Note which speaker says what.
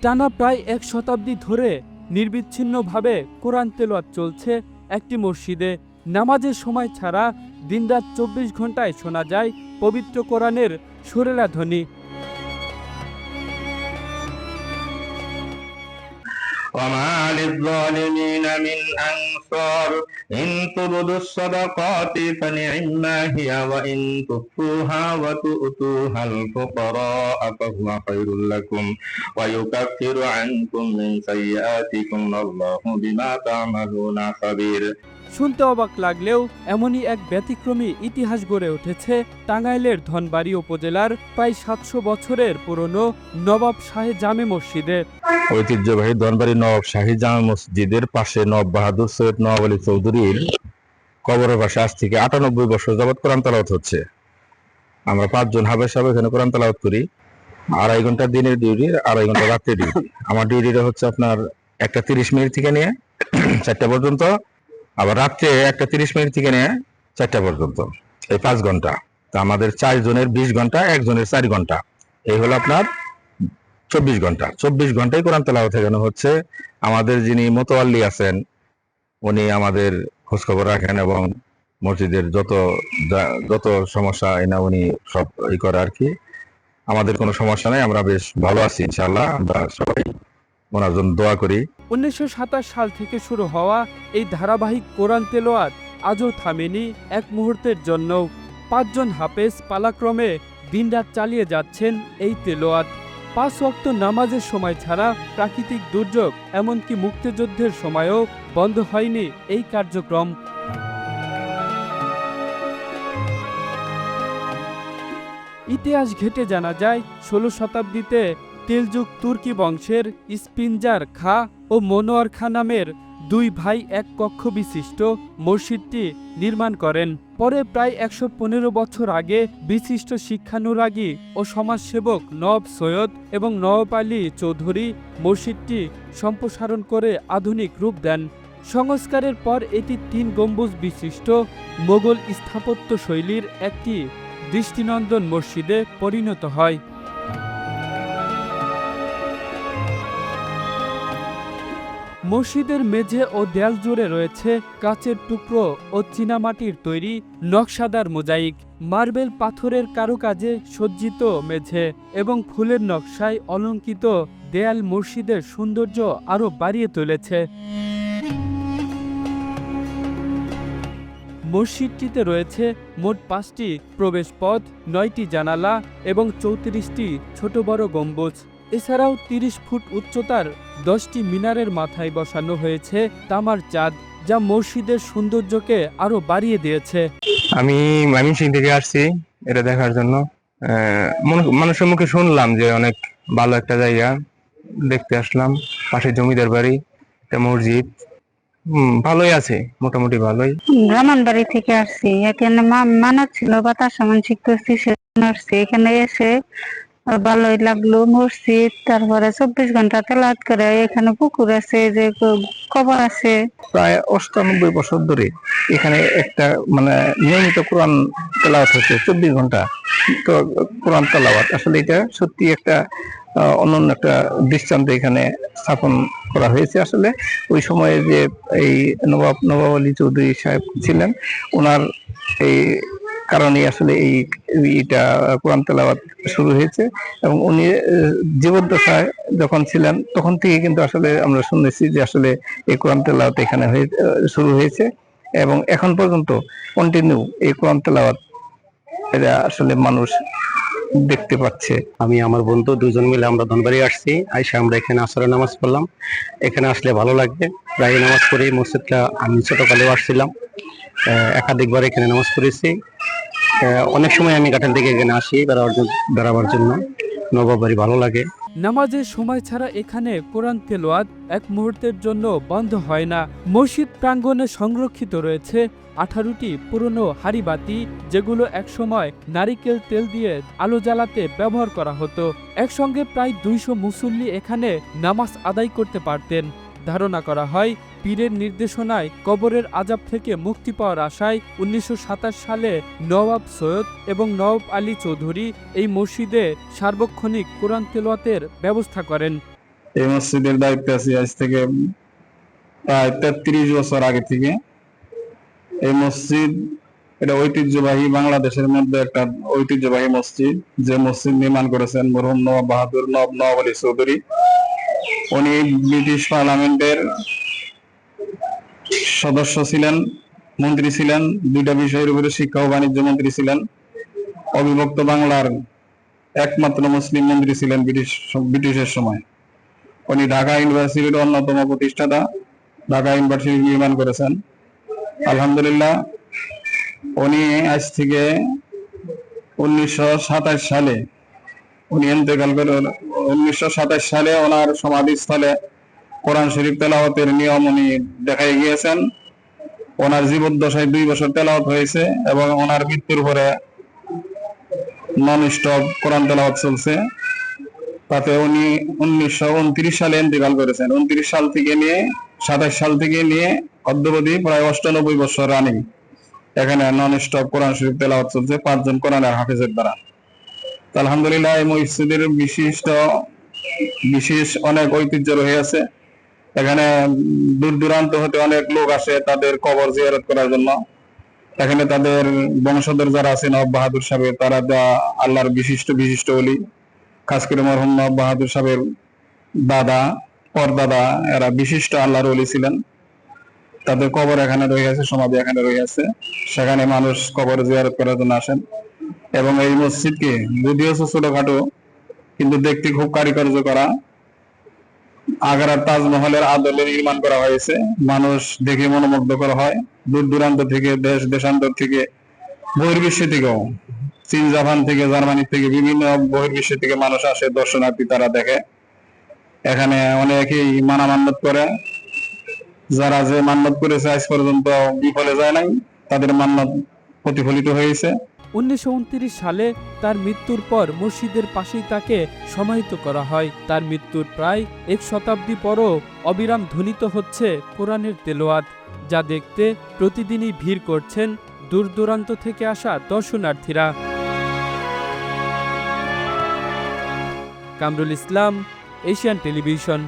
Speaker 1: টানা প্রায় ১ শতাব্দী ধরে নির্বিচ্ছিন্নভাবে কোরআন তেলাওয়াত চলছে একটি মসজিদে। নামাজের সময় ছাড়া দিনরাত ২৪ ঘন্টায় শোনা যায় পবিত্র কোরআনের সুরেলা ধ্বনি।
Speaker 2: وما للظالمين من أنصار إن تبدوا الصدقات فنعما هي وإن تخفوها وتؤتوها الفقراء فهو خير لكم ويكفر عنكم من سيئاتكم والله بما تعملون خبير।
Speaker 1: শুনতে অবাক লাগলেও এমনই এক ব্যতিক্রমী ইতিহাস গড়ে উঠেছে টাঙ্গাইলের ধনবাড়ী উপজেলার প্রায় ৭০০ বছরের পুরনো নবাব শাহী জামে মসজিদে।
Speaker 2: ঐতিহ্যবাহী ধনবাড়ী নবাব শাহী জামে মসজিদের পাশে নবাব বাহাদুর সৈয়দ নওয়াব আলী চৌধুরীর কবরের পাশে আজ থেকে ৯৮ বছর যাবৎ কোরআন তেলাওয়াত হচ্ছে। আমরা ৫ জন হাফেজ সাহেব এখানে কোরআন তেলাওয়াত করি। ২.৫ ঘন্টা দিনের ডিউটি, ২.৫ ঘন্টা রাত্রে ডিউটি। আমার ডিউটিটা হচ্ছে আপনার ১:৩০ থেকে নিয়ে ৪টা পর্যন্ত, আবার রাত্রে ১:৩০ থেকে নিয়ে ৪টা পর্যন্ত, এই ৫ ঘন্টা। তা আমাদের ৪ জনের ২০ ঘন্টা, একজনের ৪ ঘন্টা, এই হলো আপনার ২৪ ঘন্টা। ২৪ ঘন্টায় কোরআন তেলাওয়াত এখানে হচ্ছে। আমাদের যিনি মোতাওয়াল্লি আছেন উনি আমাদের খোঁজখবর রাখেন এবং মসজিদের যত সমস্যা এনা উনি সব করে আর কি। আমাদের কোনো সমস্যা নেই, আমরা বেশ ভালো আছি ইনশাআল্লাহ। আমরা সবাই ওনার জন্য দোয়া করি।
Speaker 1: ১৯২৭ সাল থেকে শুরু হওয়া এই ধারাবাহিক কোরআন তেলাওয়াত আজও থামেনি এক মুহূর্তের জন্য। ৫ জন হাফেজ পালাক্রমে দিনরাত চালিয়ে যাচ্ছেন এই তেলাওয়াত। ৫ ওয়াক্ত নামাজের সময় ছাড়া প্রাকৃতিক দুর্যোগ এমনকি মুক্তিযুদ্ধের সময়ও বন্ধ হয়নি এই কার্যক্রম। ইতিহাস ঘেঁটে জানা যায় ১৬ শতাব্দীতে তেলযুগ তুর্কি বংশের ইস্পিনজার খা ও মনোয়ার খা নামের ২ ভাই এক কক্ষ বিশিষ্ট মসজিদটি নির্মাণ করেন। পরে প্রায় ১১৫ বছর আগে বিশিষ্ট শিক্ষানুরাগী ও সমাজসেবক নওয়াব সৈয়দ এবং নওয়াব আলী চৌধুরী মসজিদটি সম্প্রসারণ করে আধুনিক রূপ দেন। সংস্কারের পর এটি ৩ গম্বুজ বিশিষ্ট মোগল স্থাপত্য শৈলীর একটি দৃষ্টিনন্দন মসজিদে পরিণত হয়। মসজিদের মেঝে ও দেয়াল জুড়ে রয়েছে কাচের টুকরো ও চীনামাটির তৈরি নকশাদার মোজাইক, মার্বেল পাথরের কারুকাজে সজ্জিত মেঝে এবং ফুলের নকশায় অলঙ্কৃত দেয়াল মসজিদের সৌন্দর্য আরও বাড়িয়ে তুলেছে। মসজিদটিতে রয়েছে মোট ৫টি প্রবেশপথ, ৯টি জানালা এবং ৩৪টি ছোট বড় গম্বুজ। এছাড়াও ৩০ ফুট উচ্চতার ১০টি মিনারের মাথায় বসানো হয়েছে তামার চাঁদ, যা মসজিদের সৌন্দর্যকে আরো বাড়িয়ে দিয়েছে।
Speaker 3: আমি ময়মনসিংহ থেকে আসছি এটা দেখার জন্য। মানুষের মুখে শুনলাম যে অনেক ভালো একটা জায়গা, দেখতে আসলাম। পাশে জমিদার বাড়ি, একটা মসজিদ, ভালোই আছে, মোটামুটি ভালোই।
Speaker 4: ব্রাহ্মণবাড়ি থেকে আসছি, এখানে মানত ছিল বাতাস মানসিক করছি, আসছি। এখানে এসে ভালোই লাগলো মসজিদ। তারপরে ২৪ ঘন্টা তেলাওয়াত করে, এখানে পুকুর আছে, যে কবর আছে।
Speaker 2: প্রায় ৯৮ বছর ধরে এখানে একটা মানে নিয়মিত কোরআন তেলাওয়াত হচ্ছে ২৪ ঘন্টা। তো কোরআন তেলাওয়াত আসলে এটা সত্যি একটা অনন্য একটা দৃষ্টান্ত এখানে স্থাপন করা হয়েছে। আসলে ওই সময়ে যে এই নবাব আলী চৌধুরী সাহেব ছিলেন, ওনার এই কারণে আসলে এইটা কোরআন তেলাওয়াত শুরু হয়েছে। এবং উনি জীবদ্দশায় যখন ছিলেন তখন থেকে কিন্তু আসলে আমরা শুনেছি যে আসলে এই কোরআন তেলাওয়াত এখানে শুরু হয়েছে এবং এখন পর্যন্ত কন্টিনিউ এই কোরআন তেলাওয়াত এটা আসলে মানুষ দেখতে পাচ্ছে।
Speaker 5: আমি আমার বন্ধু দুজন মিলে আমরা ধনবাড়ি আসছি, আইসা আমরা এখানে আসরের নামাজ পড়লাম। এখানে আসলে ভালো লাগবে, প্রায় নামাজ পড়ি। মসজিদটা আমি ছোটকালেও আসছিলাম, একাধিকবার এখানে নামাজ পড়েছি। অনেক সময় আমি ঘাটাল থেকে এখানে আসি বেড়াবার জন্য। নবাব বাড়ি ভালো লাগে।
Speaker 1: নামাজের সময় ছাড়া এখানে কোরআন তেলাওয়াত এক মুহূর্তের জন্য বন্ধ হয় না। মসজিদ প্রাঙ্গণে সংরক্ষিত রয়েছে ১৮টি পুরনো হাঁড়িবাতি, যেগুলো একসময় নারিকেল তেল দিয়ে আলো জ্বালাতে ব্যবহার করা হতো। একসঙ্গে প্রায় ২০০ মুসল্লি এখানে নামাজ আদায় করতে পারতেন। ধারণা করা হয় পীরের নির্দেশনায় কবরের আযাব থেকে মুক্তি পাওয়ার আশায় ১৯২৭ সালে নওয়াব সৈয়দ এবং নওয়াব আলী চৌধুরী এই মসজিদে সার্বক্ষণিক কোরআন তেলাওয়াতের ব্যবস্থা করেন।
Speaker 2: এই মসজিদের দায়িত্বে আছি আজ থেকে প্রায় 33 বছর আগে থেকে। এই মসজিদ এটা ঐতিহ্যবাহী, বাংলাদেশের মধ্যে একটা ঐতিহ্যবাহী মসজিদ, যে মসজিদ নির্মাণ করেছেন মরহুম নবাব বাহাদুর নওয়াব আলী চৌধুরী। উনি ব্রিটিশ পার্লামেন্টের সদস্য ছিলেন, মন্ত্রী ছিলেন, দুইটা বিষয়ের উপরে শিক্ষা ও বাণিজ্য মন্ত্রী ছিলেন। অবিভক্ত বাংলার একমাত্র মুসলিম মন্ত্রী ছিলেন ব্রিটিশের সময়। উনি ঢাকা ইউনিভার্সিটির অন্যতম প্রতিষ্ঠাতা, ঢাকা ইউনিভার্সিটি নির্মাণ করেছেন। আলহামদুলিল্লাহ, উনি আজ থেকে 1927 সালে উনি ইন্তেকাল করেন। 1927 সালে ওনার সমাধিস্থলে কোরআন শরীফ তেলাওয়াতের নিয়ম উনি দেখাই গিয়েছেন। ওনার জীবদ্দশায় 2 বছর তেলাওয়াত হয়েছে এবং ওনার মৃত্যুর পরে নন স্টপ কোরআন তেলাওয়াত চলছে। তাতে উনি 1929 সালে ইন্তেকাল করেছেন। 29 সাল থেকে নিয়ে 27 সাল থেকে নিয়ে অদ্যাবধি প্রায় 98 বছর রানিং এখানে নন স্টপ কোরআন শরীফ তেলাওয়াত চলছে 5 জন কোরআনের হাফেজের দ্বারা। আলহামদুলিল্লাহ, এই মসজিদের বিশেষ অনেক ঐতিহ্য রয়েছে। এখানে দূর দূরান্ত হতে অনেক লোক আসে তাদের কবর জিয়ারত করার জন্য। এখানে তাদের বংশধর যারা আছে, নওয়াব বাহাদুর সাহেব, তারা আল্লাহর বিশিষ্ট ওলি। খাস করে মরহুম নওয়াব বাহাদুর সাহেবের দাদা, পরদাদা, এরা বিশিষ্ট আল্লাহর ওলি ছিলেন। তাদের কবর এখানে রয়েছে, সমাধি এখানে রয়েছে। সেখানে মানুষ কবর জিয়ারত করার জন্য আসেন। এবং এই মসজিদকে যদিও ছোটখাটো, কিন্তু দেখতে খুব কারুকার্য করা, আগ্রার তাজমহলের আদলে নির্মাণ করা হয়েছে। মানুষ দেখে মনোমুগ্ধকর হয়। দূর দূরান্ত থেকে, দেশান্তর থেকে, বহির্বিশ্ব থেকেও, চীন, জাপান থেকে, জার্মানি থেকে, বিভিন্ন বহির্বিশ্ব থেকে মানুষ আসে, দর্শনার্থী, তারা দেখে। এখানে অনেকেই মান্যত করে। যারা যে মান্যত করেছে আজ পর্যন্ত বিফলে যায় নাই, তাদের মান্যত প্রতিফলিত হয়েছে।
Speaker 1: 1929 সালে তার মৃত্যুর পর মসজিদের পাশেই তাকে সমাহিত করা হয়। তার মৃত্যুর প্রায় 1 শতাব্দী পরও অবিরাম ধ্বনিত হচ্ছে কোরআনের তেলাওয়াত, যা দেখতে প্রতিদিনই ভিড় করছেন দূর দূরান্ত থেকে আসা দর্শনার্থীরা। Kamrul Islam, Asian television.